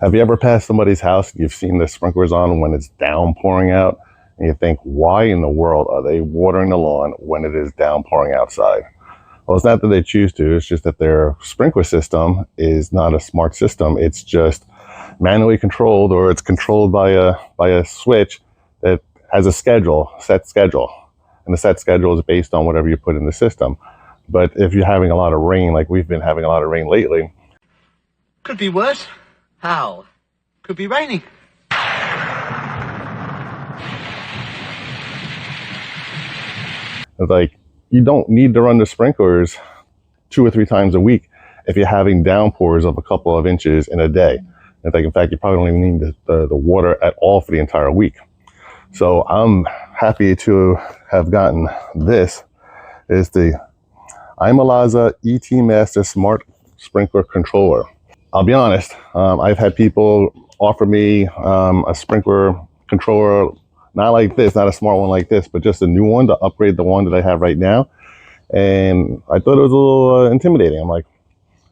Have you ever passed somebody's house and you've seen the sprinklers on when it's downpouring out, and you think, why in the world are they watering the lawn when it is downpouring outside? Well, it's not that they choose to, it's just that their sprinkler system is not a smart system. It's just manually controlled, or it's controlled by a switch that has a set schedule. And the set schedule is based on whatever you put in the system. But if you're having a lot of rain, like we've been having a lot of rain lately. Could be worse. How? Could be raining. It's like, you don't need to run the sprinklers 2 or 3 times a week if you're having downpours of a couple of inches in a day. It's like, in fact, you probably don't even need the water at all for the entire week. So I'm happy to have gotten this. It's the Imolaza ET Master Smart Sprinkler Controller. I'll be honest, I've had people offer me a sprinkler controller, not like this, not a smart one like this, but just a new one to upgrade the one that I have right now. And I thought it was a little intimidating. I'm like,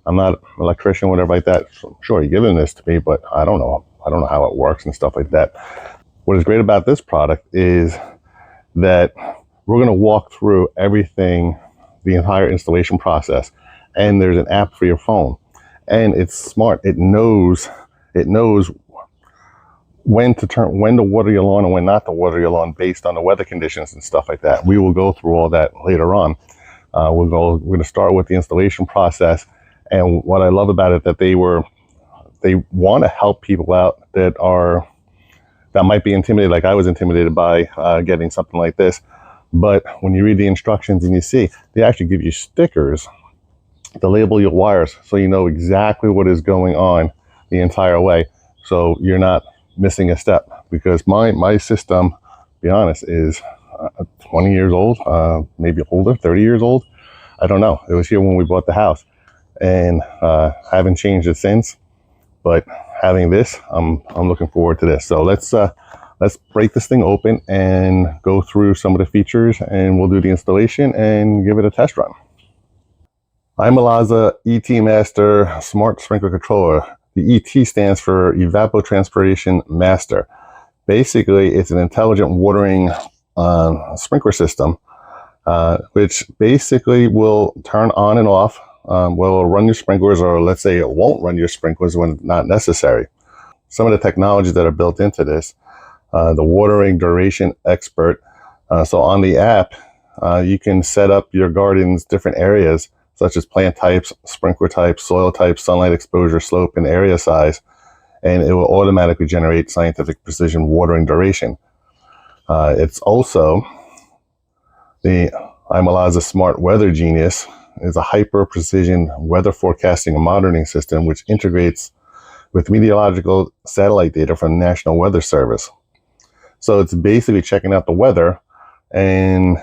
I'm not an electrician, whatever like that. So sure, you're giving this to me, but I don't know how it works and stuff like that. What is great about this product is that we're going to walk through everything, the entire installation process, and there's an app for your phone, and it's smart. It knows when to water your lawn and when not to water your lawn based on the weather conditions and stuff like that. We will go through all that later on. We're going to start with the installation process, and what I love about it that they want to help people out that might be intimidated, like I was intimidated by getting something like this. But when you read the instructions and you see, they actually give you stickers to label your wires so you know exactly what is going on the entire way. So you're not missing a step, because my system, to be honest, is 20 years old, maybe older, 30 years old. I don't know. It was here when we bought the house, and haven't changed it since. But having this, I'm looking forward to this. So let's break this thing open and go through some of the features, and we'll do the installation and give it a test run. Imolaza ET Master Smart Sprinkler Controller. The ET stands for Evapotranspiration Master. Basically, it's an intelligent watering sprinkler system, which basically will turn on and off. Will run your sprinklers, or let's say it won't run your sprinklers when not necessary. Some of the technologies that are built into this, the watering duration expert. So on the app, you can set up your garden's different areas, such as plant types, sprinkler types, soil types, sunlight exposure, slope, and area size, and it will automatically generate scientific precision watering duration. It's also the Imolaza Smart Weather Genius. Is a hyper-precision weather forecasting and monitoring system which integrates with meteorological satellite data from the National Weather Service. So it's basically checking out the weather, and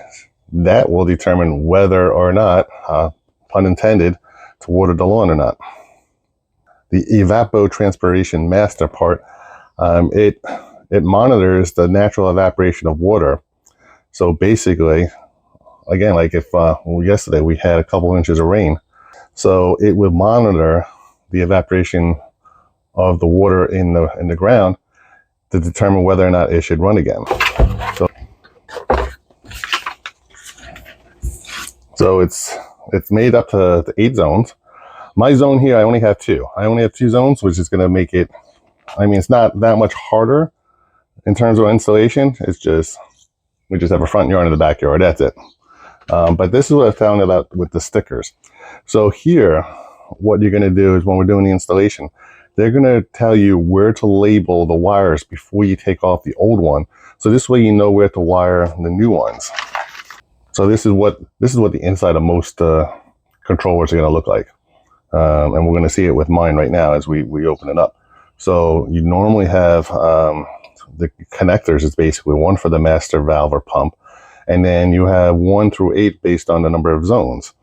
that will determine whether or not, pun intended, to water the lawn or not. The Evapotranspiration Master part, it monitors the natural evaporation of water. So basically, again, like if yesterday we had a couple inches of rain, so it would monitor the evaporation of the water in the ground to determine whether or not it should run again. So it's made up to 8 zones. My zone here, I only have 2. I only have 2 zones, which is going to make it, I mean, it's not that much harder in terms of installation. It's just, we just have a front yard and a backyard. That's it. But this is what I found out with the stickers. So here, what you're going to do is when we're doing the installation, they're going to tell you where to label the wires before you take off the old one. So this way you know where to wire the new ones. So this is what the inside of most controllers are going to look like. And we're going to see it with mine right now as we open it up. So you normally have the connectors is basically one for the master valve or pump. And then you have 1 through 8 based on the number of zones.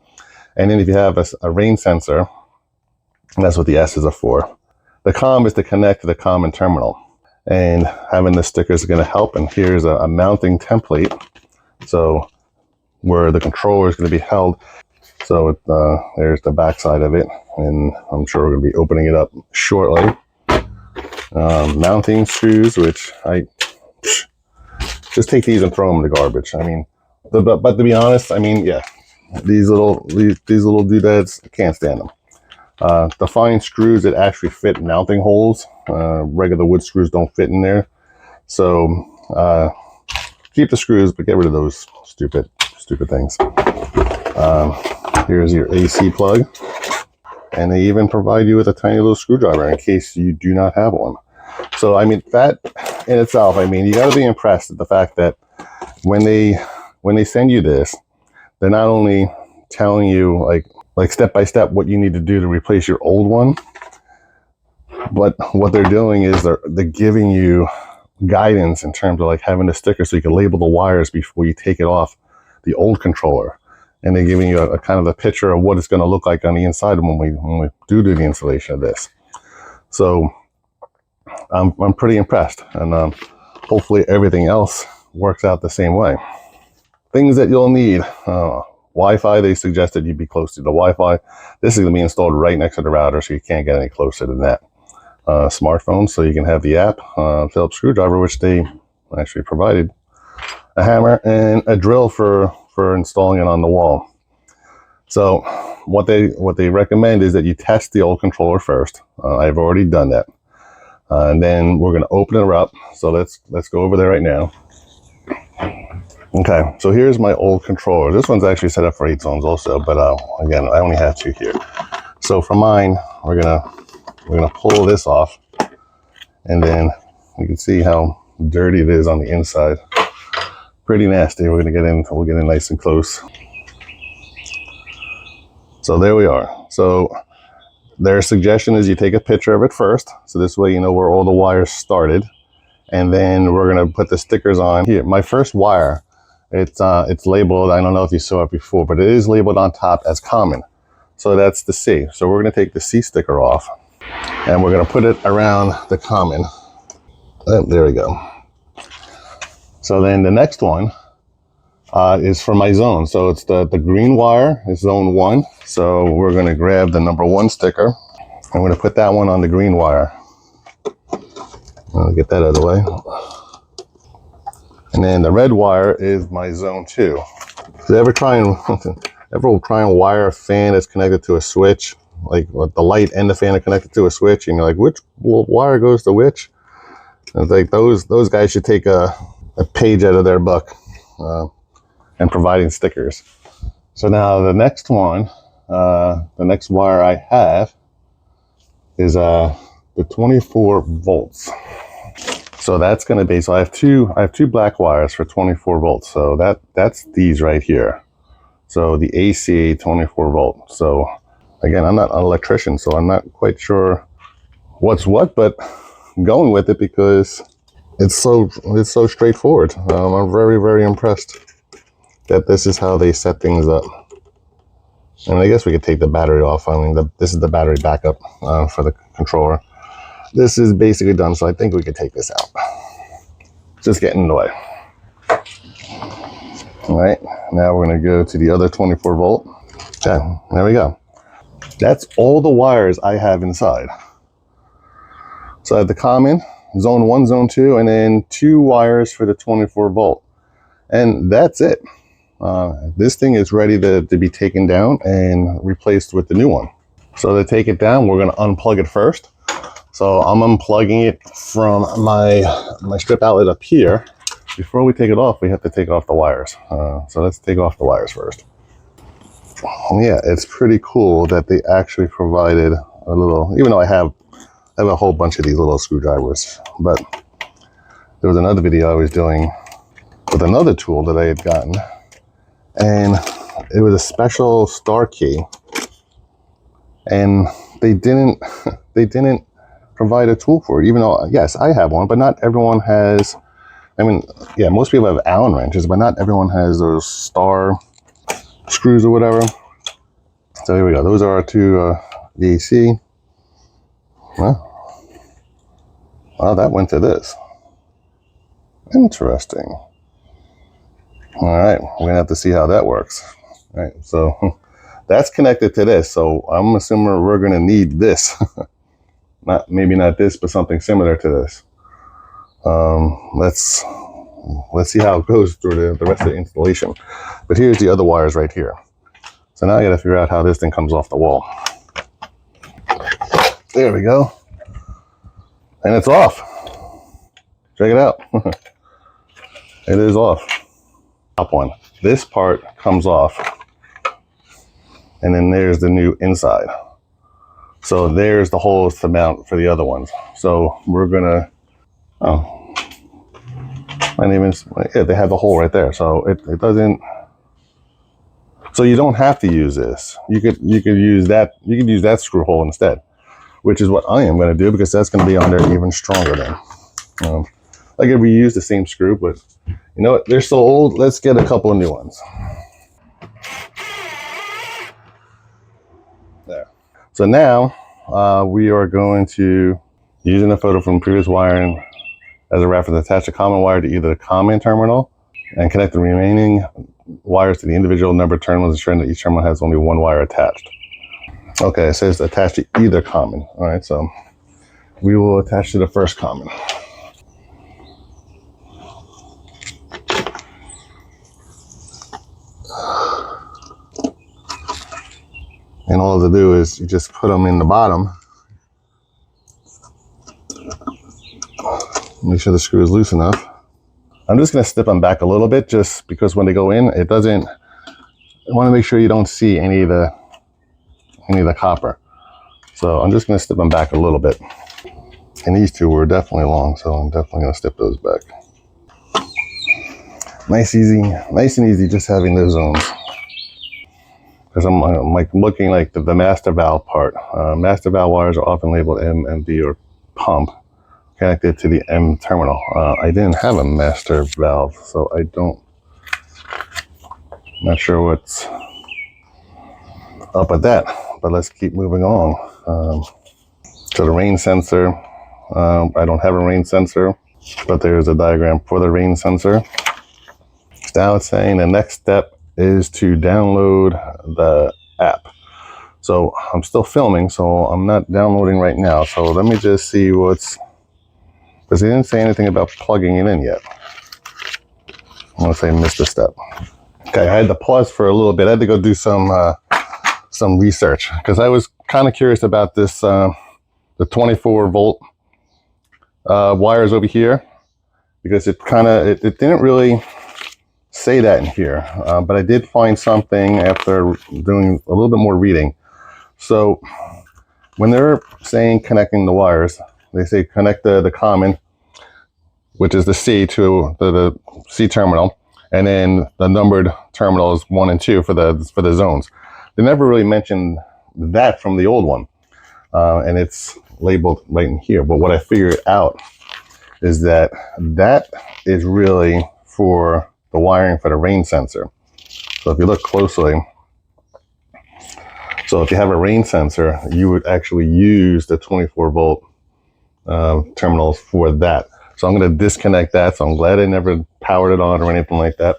And then if you have a rain sensor, that's what the S's are for. The COM is to connect to the common terminal. And having the stickers is going to help. And here's a mounting template. So where the controller is going to be held. So there's the back side of it. And I'm sure we're going to be opening it up shortly. Mounting screws, which I just take these and throw them in the garbage. I mean, but to be honest, I mean, yeah, these little doodads, I can't stand them. To find screws that actually fit mounting holes, regular wood screws don't fit in there. So keep the screws, but get rid of those stupid things. Here's your AC plug. And they even provide you with a tiny little screwdriver in case you do not have one. So, I mean, that in itself, I mean, you got to be impressed at the fact that when they send you this, they're not only telling you like step by step what you need to do to replace your old one, but what they're doing is they're giving you guidance in terms of like having a sticker so you can label the wires before you take it off the old controller. And they're giving you a kind of a picture of what it's going to look like on the inside when we do the installation of this. So I'm pretty impressed, and hopefully everything else works out the same way. Things that you'll need: Wi-Fi. They suggested you be close to the Wi-Fi. This is going to be installed right next to the router, so you can't get any closer than that. Smartphone, so you can have the app. Phillips screwdriver, which they actually provided. A hammer and a drill for installing it on the wall. So what they recommend is that you test the old controller first. I've already done that, and then we're going to open it up. So let's go over there right now. Okay, so here's my old controller. This one's actually set up for 8 zones also, but again, I only have 2 here. So for mine, we're gonna pull this off, and then you can see how dirty it is on the inside. Pretty nasty. We'll get in nice and close. So there we are. So their suggestion is you take a picture of it first, so this way you know where all the wires started, and then we're gonna put the stickers on here. My first wire, it's labeled, I don't know if you saw it before, but it is labeled on top as common. So that's the C. So we're gonna take the C sticker off, and we're gonna put it around the common. Oh, there we go. So then the next one is for my zone. So it's the green wire is zone 1. So we're going to grab the number 1 sticker. I'm going to put that one on the green wire. I'll get that out of the way. And then the red wire is my zone 2. So ever try and wire a fan that's connected to a switch? Like the light and the fan are connected to a switch, and you're like, which wire goes to which? And it's like those guys should take a page out of their book and providing stickers. So now the next one, the next wire I have is the 24 volts. So that's going to be, so I have two black wires for 24 volts. So that's these right here. So the AC 24 volt. So again, I'm not an electrician, so I'm not quite sure what's what, but I'm going with it because it's so straightforward. I'm very, very impressed that this is how they set things up. And I guess we could take the battery off. I mean, this is the battery backup for the controller. This is basically done, so I think we could take this out. Just getting in the way. All right, now we're gonna go to the other 24 volt. Okay, there we go. That's all the wires I have inside. So I have the common, zone 1, zone 2, and then 2 wires for the 24 volt. And that's it. This thing is ready to be taken down and replaced with the new one. So to take it down, we're going to unplug it first. So I'm unplugging it from my strip outlet up here. Before we take it off, we have to take off the wires. So let's take off the wires first. Yeah, it's pretty cool that they actually provided a little, even though I have a whole bunch of these little screwdrivers, but there was another video I was doing with another tool that I had gotten, and it was a special star key, and they didn't provide a tool for it, even though, yes, I have one, but not everyone has. I mean, yeah, most people have Allen wrenches, but not everyone has those star screws or whatever. So here we go. Those are our 2 AC. Well, that went to this. Interesting. All right, we're gonna have to see how that works. All right, so that's connected to this. So I'm assuming we're gonna need this. maybe not this, but something similar to this. Let's see how it goes through the rest of the installation. But here's the other wires right here. So now I got to figure out how this thing comes off the wall. There we go. And it's off. Check it out. It is off. Top one. This part comes off. And then there's the new inside. So there's the holes to mount for the other ones. So we're gonna, oh, my name is, yeah, they have the hole right there. So it doesn't, so you don't have to use this. You could use that, screw hole instead, which is what I am gonna do, because that's gonna be on there even stronger then. I could reuse the same screw, but you know what, they're so old, let's get a couple of new ones. There. So now we are going to, using a photo from previous wiring as a reference, attach a common wire to either the common terminal and connect the remaining wires to the individual numbered terminals, ensuring that each terminal has only one wire attached. Okay, it says attach to either common. All right, so we will attach to the first common. And all to do is you just put them in the bottom. Make sure the screw is loose enough. I'm just going to snip them back a little bit, just because when they go in, it doesn't, I want to make sure you don't see any of the copper. So I'm just going to snip them back a little bit. And these two were definitely long, so I'm definitely going to snip those back. Nice and easy, just having those zones. Because I'm like looking like the master valve part. Master valve wires are often labeled M, MD, or pump, connected to the M terminal. I didn't have a master valve, so not sure what's up with that, but let's keep moving along. So the rain sensor, I don't have a rain sensor, but there's a diagram for the rain sensor. Now it's saying the next step is to download the app. So I'm still filming, so I'm not downloading right now. So let me just see because they didn't say anything about plugging it in yet. I'm gonna say missed a step. Okay, I had to pause for a little bit. I had to go do some research, because I was kind of curious about this, the 24-volt wires over here, because it didn't really say that in here, but I did find something after doing a little bit more reading. So when they're saying connecting the wires, they say connect the common, which is the C, to the C terminal, and then the numbered terminals 1 and 2 for the zones. They never really mentioned that from the old one, and it's labeled right in here. But what I figured out is that is really for the wiring for the rain sensor. So if you look closely, so if you have a rain sensor, you would actually use the 24-volt terminals for that. So I'm going to disconnect that. So I'm glad I never powered it on or anything like that.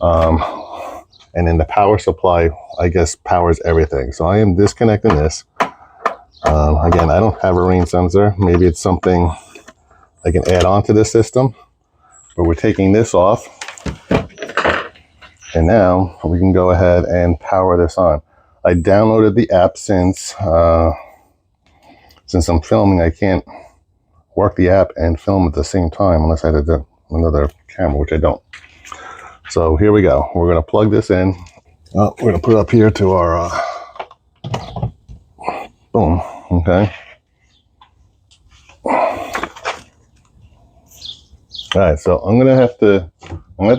And then the power supply, I guess, powers everything. So I am disconnecting this. Again, I don't have a rain sensor. Maybe it's something I can add on to this system. But we're taking this off. And now we can go ahead and power this on. I downloaded the app since I'm filming. I can't work the app and film at the same time unless I had another camera, which I don't. So here we go. We're going to plug this in. We're going to put it up here to our boom. Okay. All right. So I'm going to have to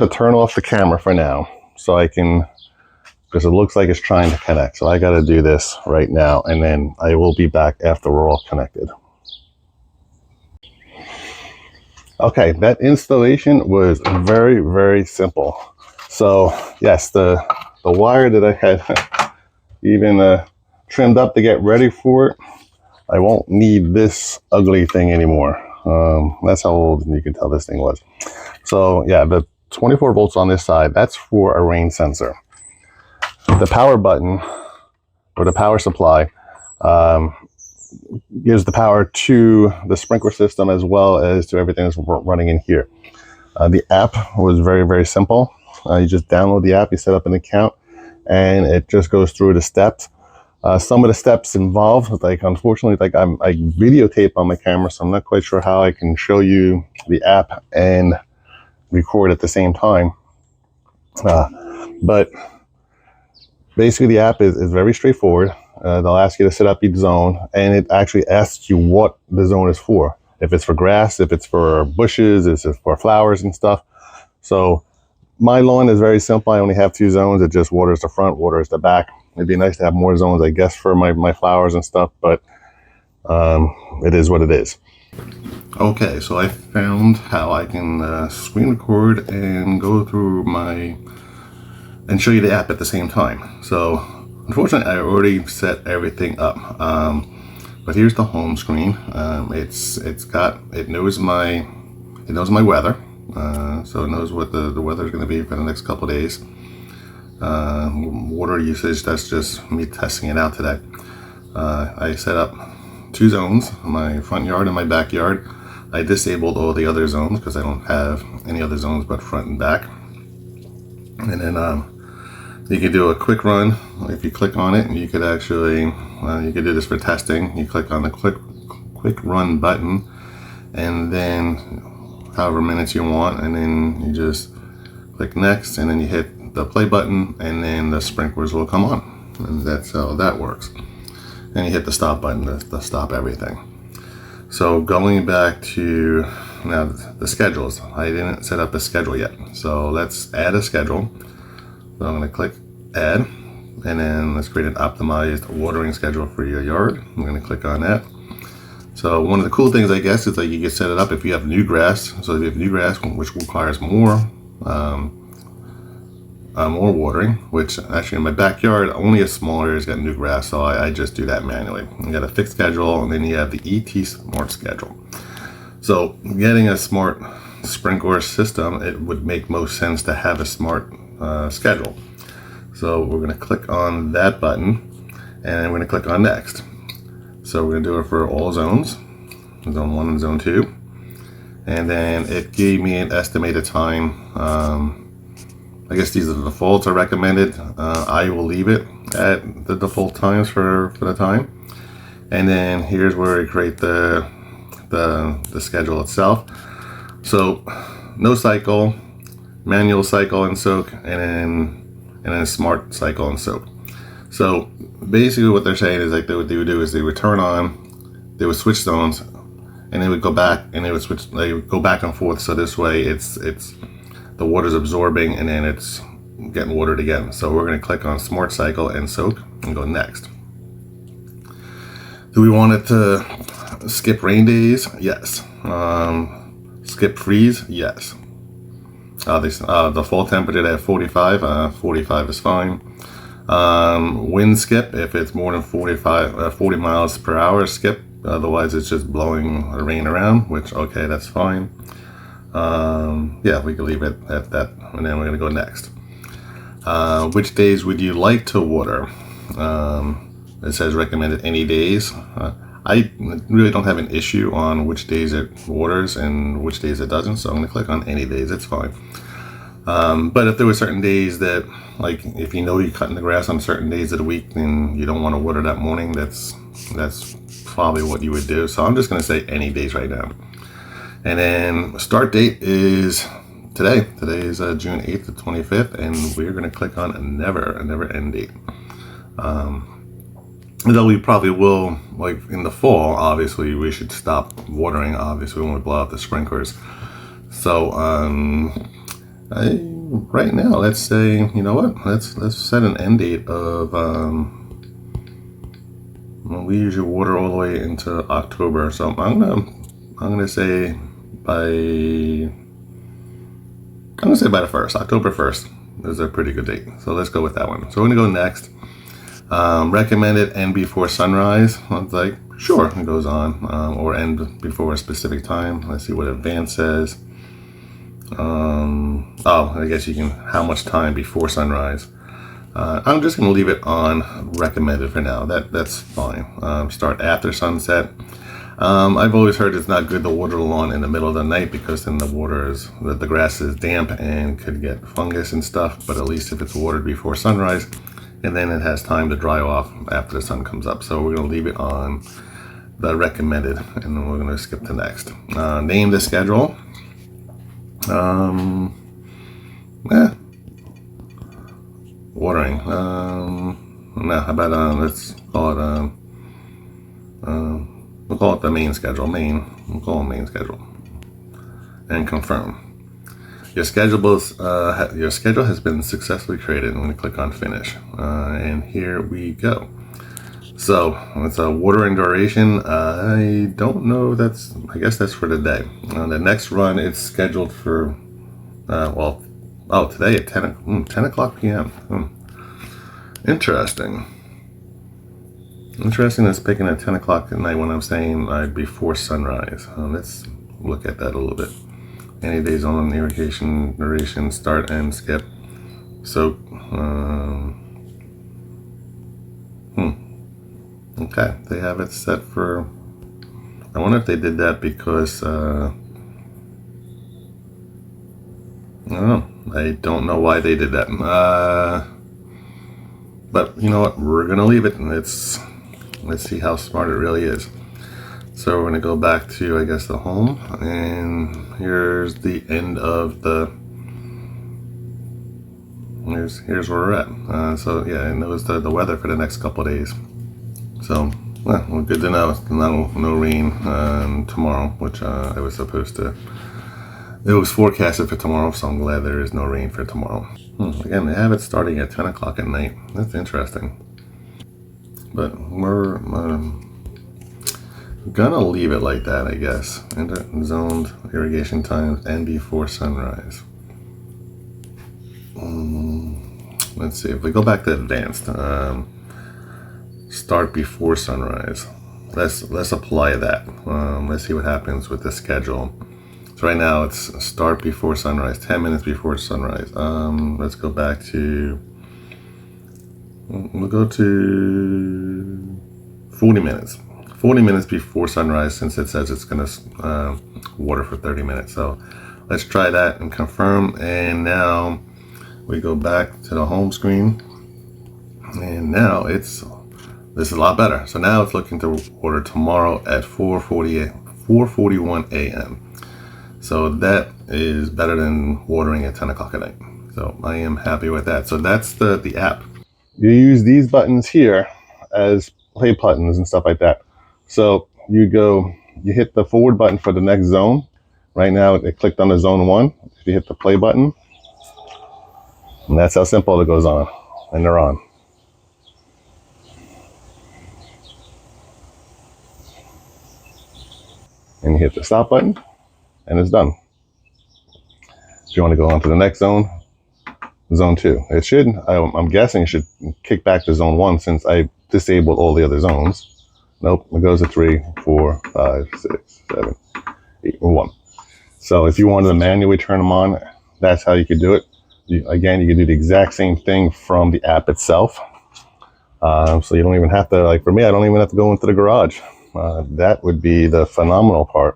turn off the camera for now, so I can, because it looks like it's trying to connect. So I got to do this right now, and then I will be back after we're all connected. Okay, that installation was very, very simple. So yes, the wire that I had even trimmed up to get ready for it, I won't need this ugly thing anymore. That's how old you can tell this thing was. So yeah, the 24 volts on this side, that's for a rain sensor. The power button, or the power supply, gives the power to the sprinkler system as well as to everything that's running in here. The app was very, very simple. You just download the app, you set up an account, and it just goes through the steps. Some of the steps involved, like unfortunately, like I videotape on my camera, so I'm not quite sure how I can show you the app and record at the same time. But basically the app is very straightforward. They'll ask you to set up each zone, and it actually asks you what the zone is for. If it's for grass, if it's for bushes, if it's for flowers and stuff. So my lawn is very simple. I only have 2 zones. It just waters the front, waters the back. It'd be nice to have more zones, I guess, for my flowers and stuff, but it is what it is. Okay, so I found how I can screen record and go through and show you the app at the same time. So unfortunately, I already set everything up, but here's the home screen. It knows my weather, so it knows what the weather is going to be for the next couple of days. Water usage, that's just me testing it out today. I set up 2 zones, my front yard and my backyard. I disabled all the other zones because I don't have any other zones but front and back. And then you can do a quick run. If you click on it, you could actually, you could do this for testing. You click on the quick run button, and then however minutes you want, and then you just click next, and then you hit the play button, and then the sprinklers will come on. And that's how that works. And you hit the stop button to stop everything. So going back to now the schedules, I didn't set up a schedule yet. So let's add a schedule. So I'm going to click add, and then let's create an optimized watering schedule for your yard. I'm going to click on that. So one of the cool things, I guess, is that you can set it up if you have new grass. So if you have new grass, which requires more watering, which actually in my backyard, only a small area's got new grass, so I just do that manually. You got a fixed schedule, and then you have the ET Smart Schedule. So getting a smart sprinkler system, it would make most sense to have a smart schedule. So we're going to click on that button, and we're going to click on next. So we're going to do it for all zones, zone 1 and zone 2. And then it gave me an estimated time. I guess these are the defaults are recommended. I will leave it at the default times for the time. And then here's where we create the schedule itself. So no cycle, manual cycle and soak, and then smart cycle and soak. So basically what they're saying is like what they would do is they would turn on, they would switch zones, and they would go back, and they would go back and forth. So this way it's the water's absorbing, and then it's getting watered again. So we're going to click on Smart Cycle and Soak and go next. Do we want it to skip rain days? Yes. Skip freeze? Yes. The fall temperature at 45. 45 is fine. Wind skip, if it's more than 40 miles per hour, skip. Otherwise it's just blowing the rain around, which, okay, that's fine. Yeah, we can leave it at that, and then we're going to go next. Which days would you like to water? It says recommended any days. I really don't have an issue on which days it waters and which days it doesn't, so I'm going to click on any days. It's fine. But if there were certain days that, like, if you know you're cutting the grass on certain days of the week and you don't want to water that morning, that's probably what you would do. So I'm just going to say any days right now. And then start date is today. Today is June 8th to 25th, and we're going to click on a never end date. Though we probably will, like in the fall, obviously we should stop watering, obviously, when we blow out the sprinklers. So right now, let's say, you know what? Let's set an end date of. Well, we usually water all the way into October, so I'm gonna say by the 1st, October 1st is a pretty good date. So let's go with that one. So we're gonna go next. Recommended end before sunrise. I was like, sure, it goes on, or end before a specific time. Let's see what advanced says. I guess you can, how much time before sunrise. I'm just going to leave it on recommended for now. That's fine. Start after sunset. I've always heard it's not good to water the lawn in the middle of the night because then the grass is damp and could get fungus and stuff. But at least if it's watered before sunrise, and then it has time to dry off after the sun comes up. So we're going to leave it on the recommended, and then we're going to skip to next. Name the schedule. Watering. No, how about let's call it we'll call it the main schedule. We'll call it main schedule. And confirm. Your schedule has been successfully created. I'm going to click on finish. And here we go. So it's a watering duration. I don't know. I guess that's for the day. The next run is scheduled for today at 10 o'clock p.m. Interesting. Interesting that's picking at 10 o'clock at night when I'm saying before sunrise. Let's look at that a little bit. Any days on an irrigation duration, start and skip. So, okay, they have it set for, I wonder if they did that because, I don't know. I don't know why they did that. But you know what? We're gonna leave it, and let's see how smart it really is. So we're gonna go back to, I guess, the home, and here's the end of the. Here's where we're at. So yeah, and it was the weather for the next couple of days. So well, good to know. No rain tomorrow, which I was supposed to. It was forecasted for tomorrow, so I'm glad there is no rain for tomorrow. Again, they have it starting at 10 o'clock at night. That's interesting. But we're gonna leave it like that, I guess. Zoned irrigation times and before sunrise. Let's see, if we go back to advanced, start before sunrise. Let's apply that. Let's see what happens with the schedule. So right now it's start before sunrise, 10 minutes before sunrise. Let's go back to, we'll go to 40 minutes. 40 minutes before sunrise, since it says it's gonna water for 30 minutes. So let's try that and confirm. And now we go back to the home screen. And now this is a lot better. So now it's looking to water tomorrow at 4:41 a.m. So that is better than watering at 10 o'clock at night. So I am happy with that. So that's the app. You use these buttons here as play buttons and stuff like that. So you hit the forward button for the next zone. Right now it clicked on the zone 1. If you hit the play button, and that's how simple it goes on. And they're on. And you hit the stop button. And it's done. If you want to go on to the next zone, zone 2. It should, I'm guessing it should kick back to zone 1 since I disabled all the other zones. Nope, it goes to 3, 4, 5, 6, 7, 8, 1. So if you wanted to manually turn them on, that's how you could do it. Again, you can do the exact same thing from the app itself. So you don't even have to, like for me, I don't even have to go into the garage. That would be the phenomenal part.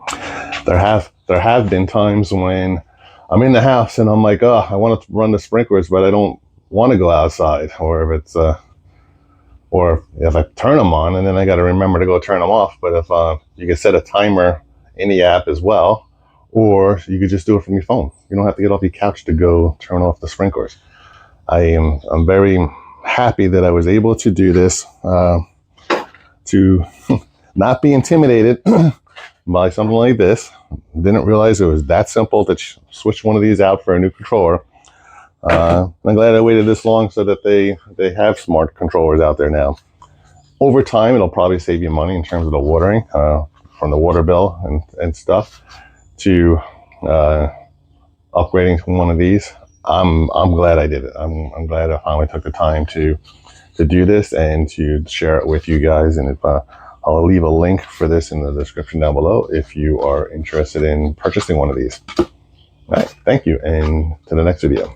There have been times when I'm in the house and I'm like, oh, I want to run the sprinklers, but I don't want to go outside. Or if I turn them on and then I got to remember to go turn them off. But if you can set a timer in the app as well, or you could just do it from your phone. You don't have to get off your couch to go turn off the sprinklers. I'm very happy that I was able to do this, to not be intimidated by something like this. Didn't realize it was that simple to switch one of these out for a new controller. I'm glad I waited this long so that they have smart controllers out there now. Over time, it'll probably save you money in terms of the watering, from the water bill and stuff, to upgrading to one of these. I'm glad I did it. I'm glad I finally took the time to do this and to share it with you guys. And if I'll leave a link for this in the description down below if you are interested in purchasing one of these. All right, thank you, and to the next video.